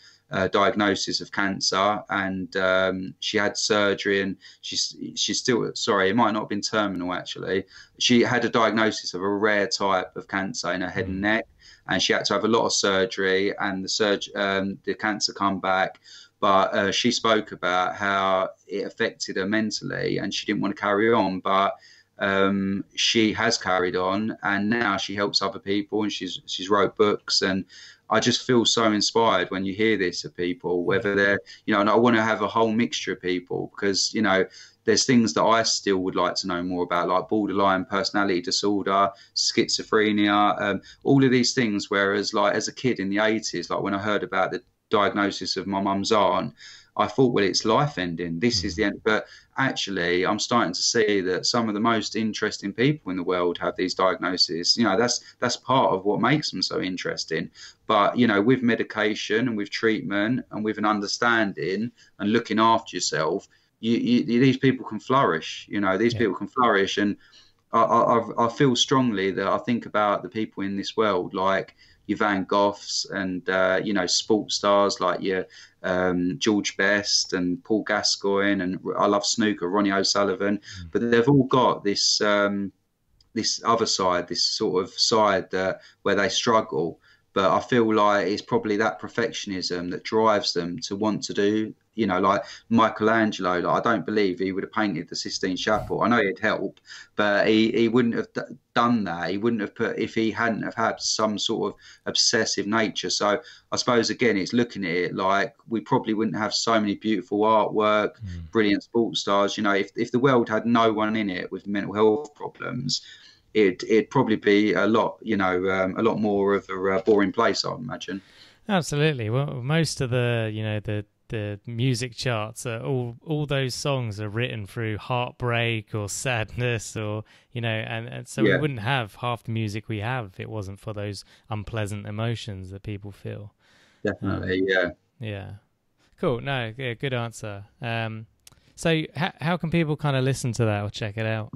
diagnosis of cancer, and she had surgery, and she's still, sorry, it might not have been terminal actually. She had a diagnosis of a rare type of cancer in her head and neck, and she had to have a lot of surgery, and the cancer come back. But she spoke about how it affected her mentally, and she didn't want to carry on. But she has carried on, and now she helps other people, and she's wrote books. And I just feel so inspired when you hear this of people, whether they're, and I want to have a whole mixture of people, because, there's things that I still would like to know more about, like borderline personality disorder, schizophrenia, all of these things. Whereas, like, as a kid in the 80s, like when I heard about the diagnosis of my mum's aunt, I thought, well, it's life ending. This is the end. But actually, I'm starting to see that some of the most interesting people in the world have these diagnoses. That's part of what makes them so interesting. But, with medication and with treatment and with an understanding and looking after yourself, these people can flourish. People can flourish. And I feel strongly that I think about the people in this world, like your Van Goghs and, sports stars like your George Best and Paul Gascoigne, and I love snooker, Ronnie O'Sullivan. But they've all got this this other side, this sort of side where they struggle. But I feel like it's probably that perfectionism that drives them to want to do, like Michelangelo. Like, I don't believe he would have painted the Sistine Chapel. I know he'd help, but he wouldn't have done that. He wouldn't have put, if he hadn't have had some sort of obsessive nature. So I suppose, again, it's looking at it like we probably wouldn't have so many beautiful artwork, brilliant sports stars. If the world had no one in it with mental health problems, it'd probably be a lot more of a boring place, I would imagine. Absolutely. Well, most of the music charts are all those songs are written through heartbreak or sadness, or and so we wouldn't have half the music we have if it wasn't for those unpleasant emotions that people feel. Definitely. Yeah. Cool. No, yeah, good answer. So how can people kind of listen to that or check it out?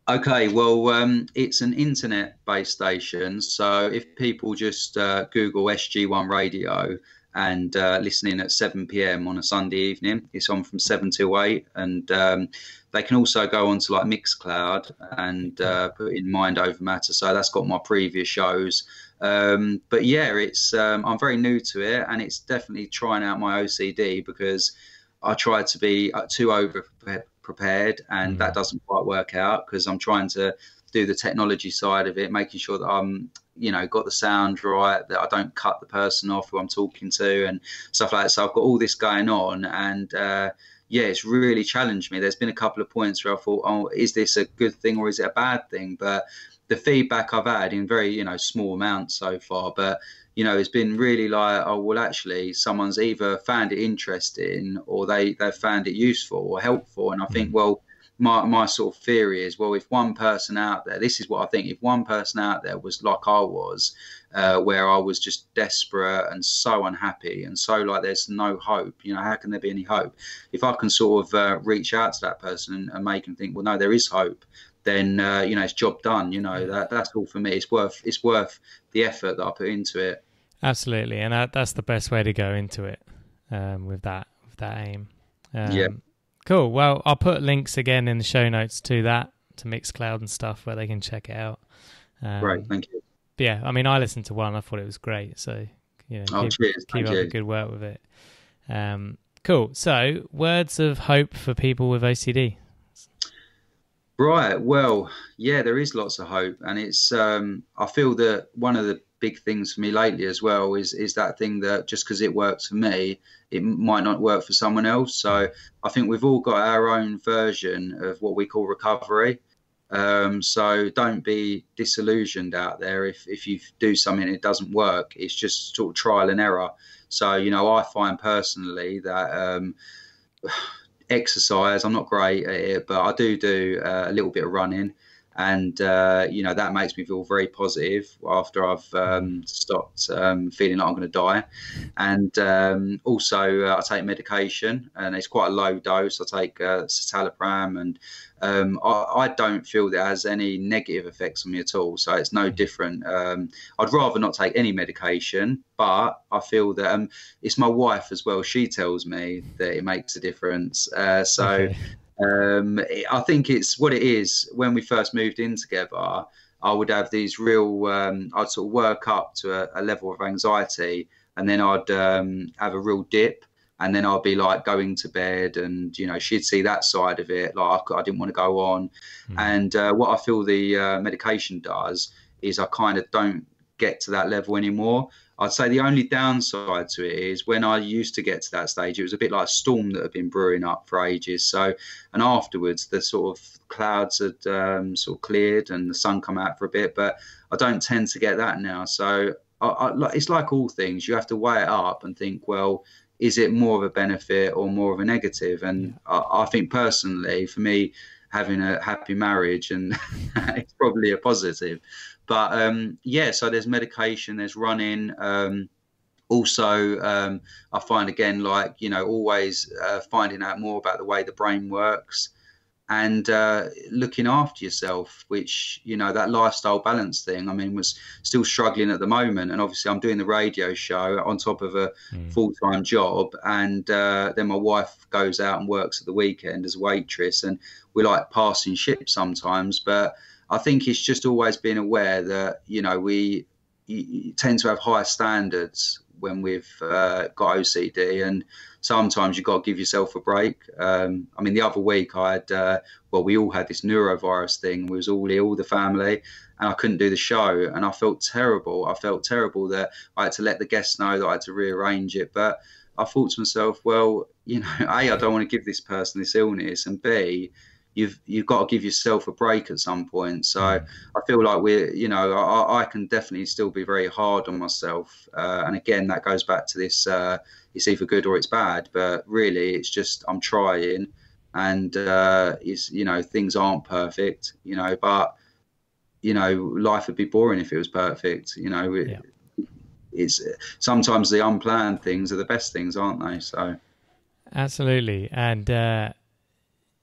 Okay, well, it's an internet-based station, so if people just Google SG1 Radio and listen in at 7 p.m. on a Sunday evening, it's on from 7 till 8, and they can also go on to like Mixcloud and put in Mind Over Matter, so that's got my previous shows. But yeah, it's I'm very new to it, and it's definitely trying out my OCD, because I try to be too over prepared, and that doesn't quite work out, because I'm trying to do the technology side of it, making sure that I'm got the sound right, that I don't cut the person off who I'm talking to and stuff like that. So I've got all this going on, and it's really challenged me. There's been a couple of points where I thought, oh, is this a good thing or is it a bad thing? But the feedback I've had in very small amounts so far, but it's been really like, oh, well, actually, someone's either found it interesting or they've found it useful or helpful. And I think, well, my sort of theory is, well, if one person out there, this is what I think, if one person out there was like I was, where I was just desperate and so unhappy and so like there's no hope, how can there be any hope? If I can sort of reach out to that person and make them think, well, no, there is hope, then it's job done. That's all for me. It's worth the effort that I put into it. Absolutely, and that's the best way to go into it. with that aim. Yeah. Cool. Well, I'll put links again in the show notes to that, to Mixcloud and stuff, where they can check it out. Great, thank you. Yeah, I mean, I listened to one. I thought it was great. So, keep up the good work with it. Cool. So, words of hope for people with OCD. Right. Well, yeah, there is lots of hope, and it's. I feel that one of the big things for me lately as well is that thing that just because it works for me, it might not work for someone else. So I think we've all got our own version of what we call recovery. So don't be disillusioned out there if you do something and it doesn't work. It's just sort of trial and error. So, I find personally that exercise, I'm not great at it, but I do a little bit of running, and that makes me feel very positive after I've stopped feeling like I'm going to die. And also I take medication, and it's quite a low dose. I take citalopram, and I don't feel that it has any negative effects on me at all, so it's no different. I'd rather not take any medication, but I feel that it's my wife as well. She tells me that it makes a difference. Okay. I think it's what it is. When we first moved in together, I would have these real, I'd sort of work up to a level of anxiety, and then I'd have a real dip, and then I'd be like going to bed, and, she'd see that side of it. Like I didn't want to go on. And what I feel the medication does is I kind of don't get to that level anymore. I'd say the only downside to it is when I used to get to that stage, it was a bit like a storm that had been brewing up for ages. So, and afterwards, the sort of clouds had sort of cleared and the sun come out for a bit, but I don't tend to get that now. So it's like all things, you have to weigh it up and think, well, is it more of a benefit or more of a negative? And I think personally, for me, having a happy marriage, and it's probably a positive. But so there's medication, there's running. Also, I find again, always finding out more about the way the brain works, and looking after yourself, which, that lifestyle balance thing, was still struggling at the moment. And obviously I'm doing the radio show on top of a full-time job. And then my wife goes out and works at the weekend as a waitress, and we're like passing ships sometimes. But I think it's just always being aware that, we tend to have higher standards when we've got OCD, and sometimes you've got to give yourself a break. The other week I had, we all had this neurovirus thing. We was all ill, the family, and I couldn't do the show, and I felt terrible. I felt terrible that I had to let the guests know that I had to rearrange it. But I thought to myself, well, A, I don't want to give this person this illness, and B, you've got to give yourself a break at some point. So I feel like I can definitely still be very hard on myself. And again, that goes back to this, it's either good or it's bad, but really it's just, I'm trying, and things aren't perfect, but, life would be boring if it was perfect. It's sometimes the unplanned things are the best things, aren't they? So. Absolutely. And,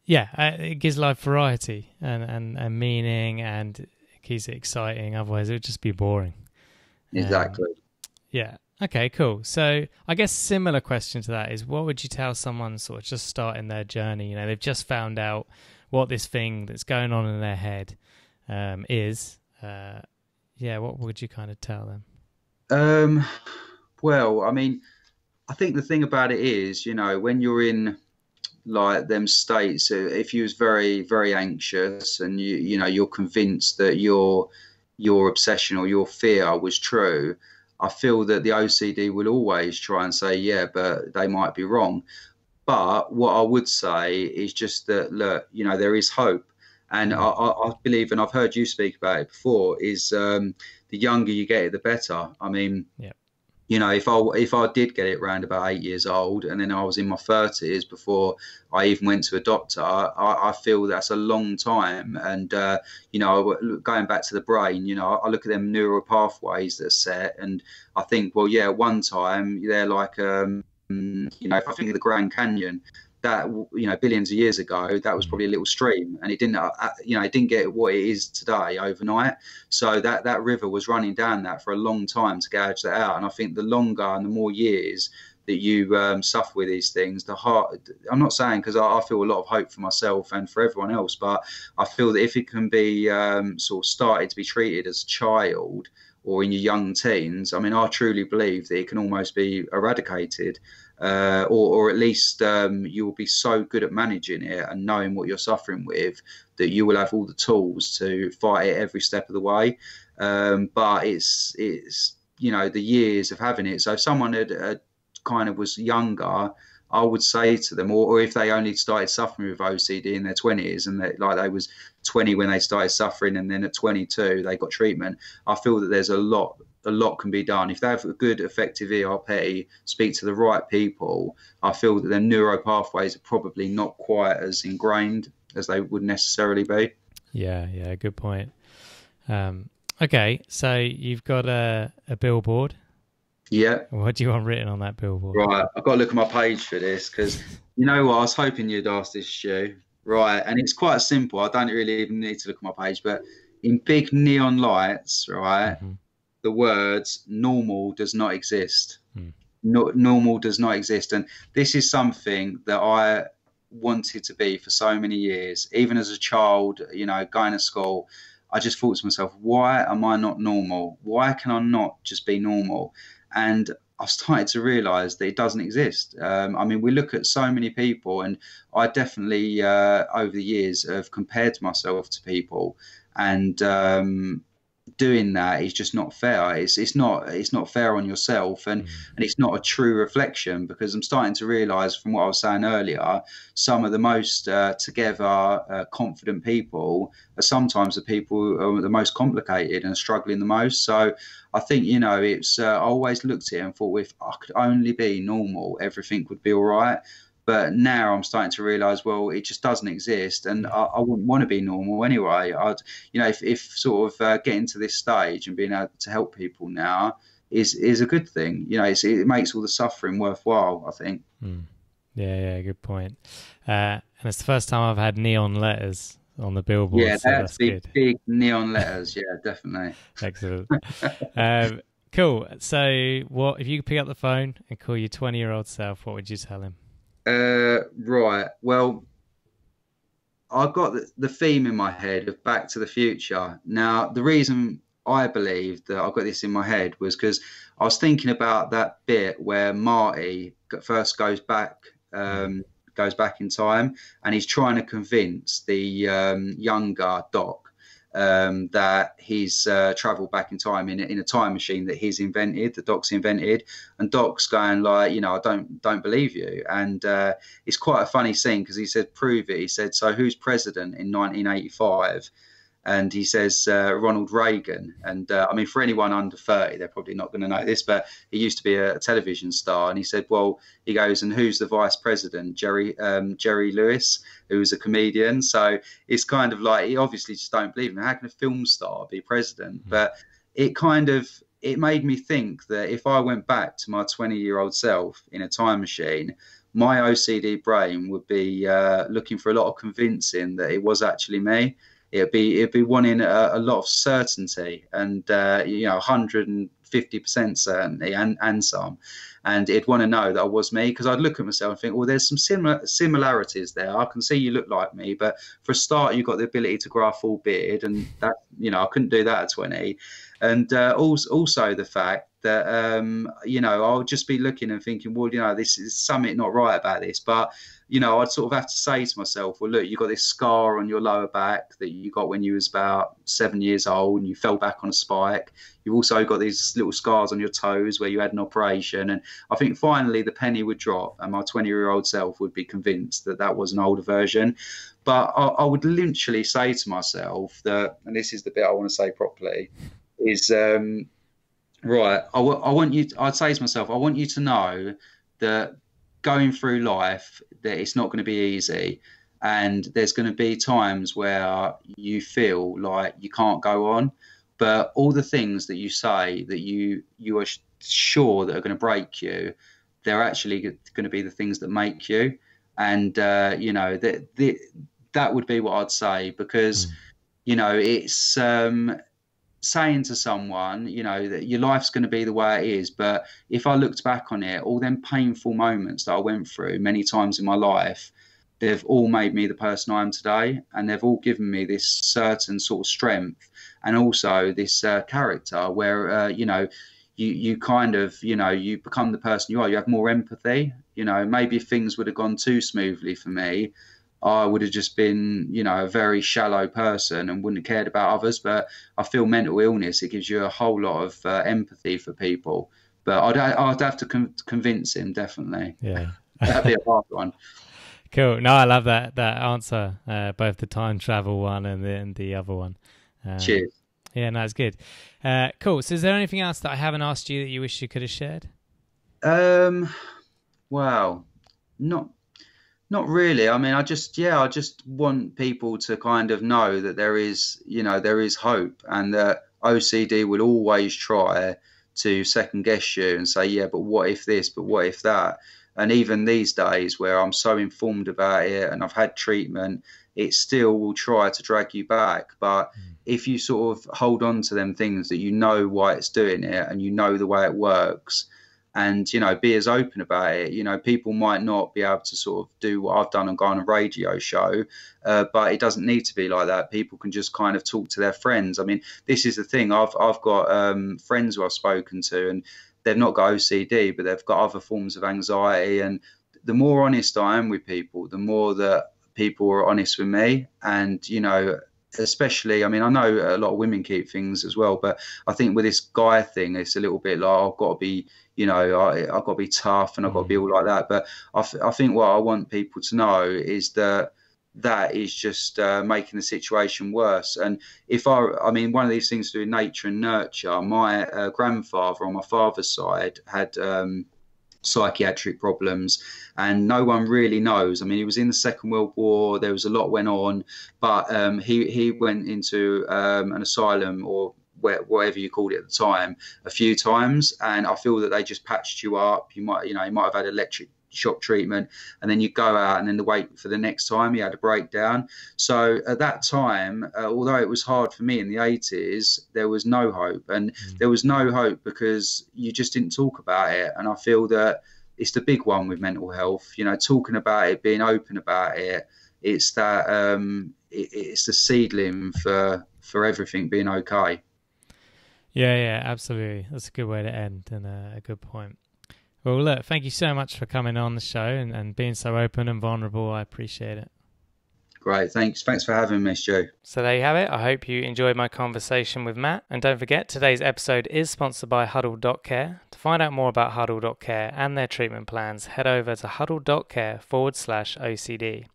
it gives life variety and meaning, and it keeps it exciting. Otherwise, it would just be boring. Exactly. Okay, cool. So I guess similar question to that is, what would you tell someone sort of just starting their journey? They've just found out what this thing that's going on in their head is. What would you kind of tell them? I think the thing about it is, when you're in like them states, if you was very, very anxious, and you're convinced that your obsession or your fear was true, I feel that the OCD will always try and say, but they might be wrong. But what I would say is just that, look, there is hope. And I believe, and I've heard you speak about it before, is the younger you get it, the better. If I did get it around about 8 years old, and then I was in my 30s before I even went to a doctor, I feel that's a long time. And, going back to the brain, I look at them neural pathways that are set, and I think, one time they're like, if I think of the Grand Canyon, that, billions of years ago, that was probably a little stream, and it didn't get what it is today overnight. So that river was running down that for a long time to gouge that out. And I think the longer and the more years that you suffer with these things, the heart. I'm not saying, because I feel a lot of hope for myself and for everyone else, but I feel that if it can be sort of started to be treated as a child or in your young teens, I mean, I truly believe that it can almost be eradicated, or at least you will be so good at managing it and knowing what you're suffering with that you will have all the tools to fight it every step of the way. But it's the years of having it. So if someone had kind of was younger, I would say to them, or if they only started suffering with OCD in their 20s, and they was 20 when they started suffering, and then at 22 they got treatment, I feel that there's a lot can be done. If they have a good, effective ERP, speak to the right people, I feel that their neuro pathways are probably not quite as ingrained as they would necessarily be. Yeah, good point. Okay, so you've got a billboard. Yeah. What do you want written on that billboard? Right, I've got to look at my page for this, because you know what, I was hoping you'd ask this, Stu. Right, and it's quite simple. I don't really even need to look at my page, but in big neon lights, right, the words "normal does not exist." Normal does not exist, and this is something that I wanted to be for so many years. Even as a child, going to school, I just thought to myself, why am I not normal? Why can I not just be normal? And I've started to realise that it doesn't exist. I mean, we look at so many people, and I definitely, over the years, have compared myself to people, and doing that is just not fair. It's not fair on yourself, and it's not a true reflection, because I'm starting to realise, from what I was saying earlier, some of the most together, confident people are sometimes the people who are the most complicated and are struggling the most. So I think, it's I always looked at it and thought, if I could only be normal, everything would be all right. But now I'm starting to realise, well, it just doesn't exist, and I wouldn't want to be normal anyway. If sort of getting to this stage and being able to help people now is a good thing. It makes all the suffering worthwhile, I think. Yeah, good point. And it's the first time I've had neon letters on the billboard. Yeah, so that's good. Big neon letters. Yeah, definitely. Excellent. Cool. So, what if you could pick up the phone and call your 20-year-old self? What would you tell him? Right. Well, I've got the theme in my head of Back to the Future. Now, the reason I believe that I've got this in my head was because I was thinking about that bit where Marty first goes back in time, and he's trying to convince the younger Doc that he's travelled back in time in a time machine that he's invented, that Doc's invented, and Doc's going like, I don't believe you. And it's quite a funny scene, because he said, prove it. He said, so who's president in 1985? And he says Ronald Reagan. And I mean, for anyone under 30, they're probably not going to know this, but he used to be a television star. And he said, well, he goes, and who's the vice president? Jerry Lewis, who was a comedian. So it's kind of like, he obviously just don't believe him. How can a film star be president? But it made me think that if I went back to my 20-year-old self in a time machine, my OCD brain would be looking for a lot of convincing that it was actually me. It'd be wanting a lot of certainty, and 150% certainty, and some, and it'd want to know that I was me, because I'd look at myself and think, well, there's some similarities there. I can see you look like me, but for a start, you've got the ability to grow a full beard, and that I couldn't do that at 20, and also the fact that I'll just be looking and thinking, well, this is something not right about this, but I'd sort of have to say to myself, well, look, you've got this scar on your lower back that you got when you was about 7 years old and you fell back on a spike. You've also got these little scars on your toes where you had an operation. And I think finally the penny would drop, and my 20-year-old self would be convinced that that was an older version. But I would literally say to myself that, and this is the bit I want to say properly, is, right, I'd say to myself, I want you to know that going through life, that it's not going to be easy, and there's going to be times where you feel like you can't go on, but all the things that you say that you are sure that are going to break you, they're actually going to be the things that make you. And that would be what I'd say, because it's saying to someone, that your life's going to be the way it is. But if I looked back on it, all them painful moments that I went through many times in my life, they've all made me the person I am today, and they've all given me this certain sort of strength, and also this character where you kind of you become the person you are. You have more empathy. Maybe if things would have gone too smoothly for me, I would have just been a very shallow person and wouldn't have cared about others. But I feel mental illness, it gives you a whole lot of empathy for people. But I'd have to convince him, definitely. Yeah. That'd be a hard one. Cool. No, I love that answer, both the time travel one and the other one. Cheers. Yeah, no, it's good. Cool. So is there anything else that I haven't asked you that you wish you could have shared? Well, not really. I mean, I just want people to kind of know that there is hope, and that OCD will always try to second guess you and say, yeah, but what if this, but what if that? And even these days where I'm so informed about it and I've had treatment, it still will try to drag you back. But if you sort of hold on to them things that why it's doing it, and the way it works, and be as open about it. People might not be able to sort of do what I've done and go on a radio show, but it doesn't need to be like that. People can just kind of talk to their friends. I mean, this is the thing. I've got friends who I've spoken to, and they've not got OCD, but they've got other forms of anxiety. And the more honest I am with people, the more that people are honest with me. And especially, I mean, I know a lot of women keep things as well, but I think with this guy thing, it's a little bit like, I've got to be, I've got to be tough, and I've got to be all like that. But I think what I want people to know is that is just making the situation worse. And I mean, one of these things to do with nature and nurture, my grandfather on my father's side had psychiatric problems, and no one really knows. I mean, he was in the Second World War, there was a lot went on, but he went into an asylum, or whatever you called it at the time, a few times, and I feel that they just patched you up. You might have had electric shock treatment, and then you go out, and then the wait for the next time he had a breakdown. So at that time, although it was hard for me in the 80s, there was no hope. And there was no hope because you just didn't talk about it. And I feel that it's the big one with mental health, talking about it, being open about it. It's that it's the seedling for everything being okay. Yeah, absolutely. That's a good way to end, and a good point. Well, look, thank you so much for coming on the show and being so open and vulnerable. I appreciate it. Great. Thanks for having me, Stu. So there you have it. I hope you enjoyed my conversation with Matt. And don't forget, today's episode is sponsored by huddle.care. To find out more about huddle.care and their treatment plans, head over to huddle.care/OCD.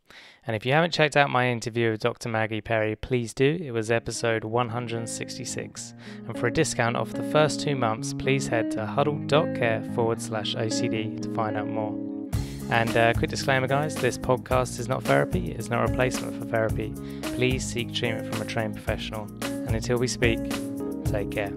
And if you haven't checked out my interview with Dr. Maggie Perry, please do. It was episode 166. And for a discount off the first 2 months, please head to huddle.care/OCD to find out more. And quick disclaimer, guys, this podcast is not therapy. It's not a replacement for therapy. Please seek treatment from a trained professional. And until we speak, take care.